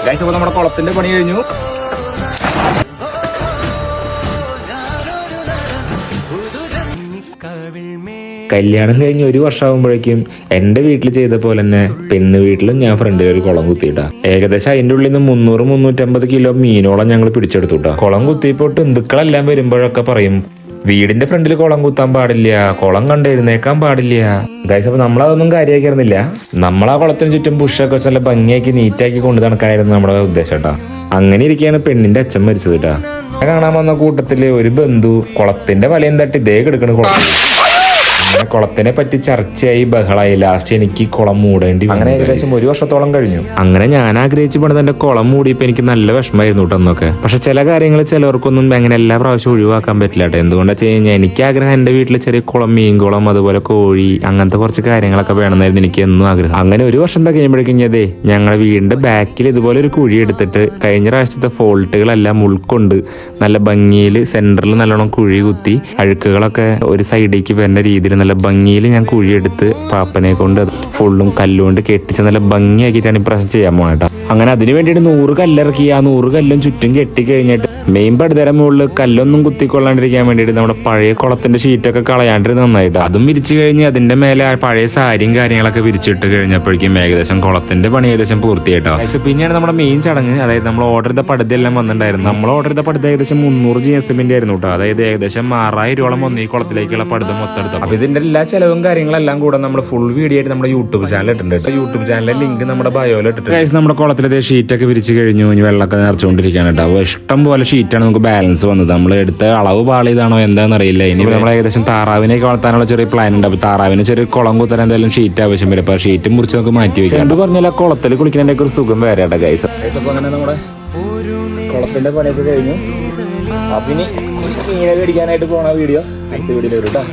Guys നമ്മുടെ കുളത്തിന്റെ പണി കഴിഞ്ഞു. കല്യാണം കഴിഞ്ഞ് 1 വർഷമാകുമ്പോഴേക്കും എന്റെ വീട്ടിൽ ചെയ്ത പോലെ തന്നെ പെണ്ണ് വീട്ടിലും ഞാൻ ഫ്രണ്ടിൽ ഒരു കുളം കുത്തിയിട്ടാ. ഏകദേശം അതിന്റെ ഉള്ളിൽ നിന്ന് 300-350 കിലോ മീനോളം ഞങ്ങൾ പിടിച്ചെടുത്തുട്ടാ. കുളം കുത്തിയപ്പോട്ട് ഹിന്ദുക്കളെല്ലാം വരുമ്പോഴൊക്കെ പറയും, വീടിന്റെ ഫ്രണ്ടിൽ കുളം കുത്താൻ പാടില്ല, കുളം കണ്ട് എഴുന്നേക്കാൻ പാടില്ല. ഗൈസ് അപ്പൊ നമ്മളതൊന്നും കാര്യമാക്കിയിരുന്നില്ല. നമ്മളാ കുളത്തിന് ചുറ്റും ബുഷൊക്കെ വെച്ച് നല്ല ഭംഗിയാക്കി നീറ്റാക്കി കൊണ്ടു നടക്കാനായിരുന്നു നമ്മുടെ ഉദ്ദേശം കേട്ടാ. അങ്ങനെ ഇരിക്കുകയാണ് പെണ്ണിന്റെ അച്ഛൻ മരിച്ചത് കേട്ടാ. കാണാൻ വന്ന കൂട്ടത്തില് ഒരു ബന്ധു കുളത്തിന്റെ വലയം തട്ടി ദേ കിടക്കണ കുളം. അങ്ങനെ കുളത്തിനെ പറ്റി ചർച്ചയായി ബഹളായി. ലാസ്റ്റ് എനിക്ക് കുളം മൂടേണ്ടി. അങ്ങനെ ഏകദേശം 1 വർഷത്തോളം കഴിഞ്ഞു. അങ്ങനെ ഞാൻ ആഗ്രഹിച്ചു പണിത് എന്റെ കുളം മൂടിയപ്പോ എനിക്ക് നല്ല വിഷമമായിരുന്നു കേട്ടോ അന്നൊക്കെ. പക്ഷെ ചില കാര്യങ്ങൾ ചിലവർക്കൊന്നും അങ്ങനെ എല്ലാ പ്രാവശ്യം ഒഴിവാക്കാൻ പറ്റില്ല കേട്ടോ. എന്തുകൊണ്ടാ വെച്ച് കഴിഞ്ഞാൽ എനിക്ക് ആഗ്രഹം എന്റെ വീട്ടിൽ ചെറിയ കുളം, മീൻകുളം, അതുപോലെ കോഴി, അങ്ങനത്തെ കുറച്ച് കാര്യങ്ങളൊക്കെ വേണമെന്നായിരുന്നു എനിക്ക് എന്നും ആഗ്രഹം. അങ്ങനെ 1 വർഷം കഴിയുമ്പോഴേക്കും അതെ ഞങ്ങളുടെ വീടിന്റെ ബാക്കിൽ ഇതുപോലെ ഒരു കുഴി എടുത്തിട്ട് കഴിഞ്ഞ പ്രാവശ്യത്തെ ഫോൾട്ടുകളെല്ലാം ഉൾക്കൊണ്ട് നല്ല ഭംഗിയിൽ സെന്ററിൽ നല്ലോണം കുഴി കുത്തി അഴുക്കുകളൊക്കെ ഒരു സൈഡിലേക്ക് വരുന്ന രീതിയിൽ നല്ല ഭംഗിയിൽ ഞാൻ കുഴിയെടുത്ത് പാപ്പനെ കൊണ്ട് ഫുള്ളും കല്ലുകൊണ്ട് കെട്ടിച്ച് നല്ല ഭംഗിയാക്കിയിട്ടാണ് ഇപ്രാവശ്യം ചെയ്യാൻ പോണേട്ടാ. അങ്ങനെ അതിന് വേണ്ടിയിട്ട് 100 കല്ലിറക്കി ആ 100 കല്ലും ചുറ്റും കെട്ടി കഴിഞ്ഞിട്ട് മെയിൻ പടുതരം മുകളിൽ കല്ലൊന്നും കുത്തിക്കൊള്ളാണ്ടിരിക്കാൻ വേണ്ടിയിട്ട് നമ്മുടെ പഴയ കുളത്തിന്റെ ഷീറ്റൊക്കെ കളയാണ്ടിരുന്ന നന്നായിട്ട് അതും വിരിച്ചു കഴിഞ്ഞ് അതിന്റെ മേലെ പഴയ സാരിയും കാര്യങ്ങളൊക്കെ വിരിച്ചിട്ട് കഴിഞ്ഞപ്പോഴേക്കും ഏകദേശം കുളത്തിന്റെ പണി ഏകദേശം പൂർത്തിയായിട്ടോ. പിന്നെയാണ് നമ്മുടെ മെയിൻ ചടങ്ങ്. അതായത് നമ്മൾ ഓർഡർ ചെയ്ത പടുതെല്ലാം വന്നിട്ടുണ്ടായിരുന്നു. നമ്മൾ ഓർഡർ ചെയ്ത പടുത ഏകദേശം 300 GSM ആയിരുന്നു കേട്ടോ. അതായത് ഏകദേശം 6000 വന്നു ഈ കുളത്തിലേക്കുള്ള പടുത മൊത്തം എടുത്തു. അപ്പൊ ഇതിന്റെ എല്ലാ ചെലവും കാര്യങ്ങളെല്ലാം കൂടെ നമ്മൾ ഫുൾ വീഡിയോ ആയിട്ട് നമ്മുടെ യൂട്യൂബ് ചാനൽ ഇട്ടിട്ടുണ്ട്. യൂട്യൂബ് ചാനലിലെ ലിങ്ക് നമ്മുടെ ബയോയിൽ ഇട്ടിട്ടുണ്ട്. നമ്മുടെ കുളത്തിലെ ഷീറ്റൊക്കെ വിരിച്ച് കഴിഞ്ഞു. ഇനി വെള്ളമൊക്കെ നിറച്ചുകൊണ്ടിരിക്കുകയാണ് കേട്ടോ. അപ്പോൾ ഇഷ്ടം പോലെ ഷീറ്റാണ് നമുക്ക് ബാലൻസ് വന്നത്. നമ്മൾ എടുത്ത അളവ് പാളിയതാണോ എന്താണെന്ന് അറിയില്ല. ഇനി നമ്മൾ ഏകദേശം താറാവിനെയൊക്കെ വളർത്താനുള്ള ചെറിയ പ്ലാൻ ഉണ്ട്. അപ്പോൾ താറാവിന് ചെറിയ കുളം കുത്താൻ എന്തായാലും ഷീറ്റ് ആവശ്യം വരും. അപ്പോൾ ഷീറ്റ് മുറിച്ച് നമുക്ക് മാറ്റി വെക്കാം. എന്ത് പറഞ്ഞാൽ കുളത്തിൽ കുളിക്കുന്നതിന്റെ ഒരു സുഖം വേറെ കേട്ടോ ഗൈസ്. അങ്ങനെ നമ്മുടെ കുളത്തിന്റെ പണിയൊക്കെ കഴിഞ്ഞു. അപ്പൊ ഇനി മീനെ മേടിക്കാനായിട്ട് പോണ വീഡിയോ അടുത്ത വീഡിയോയിൽ വരും കേട്ടോ.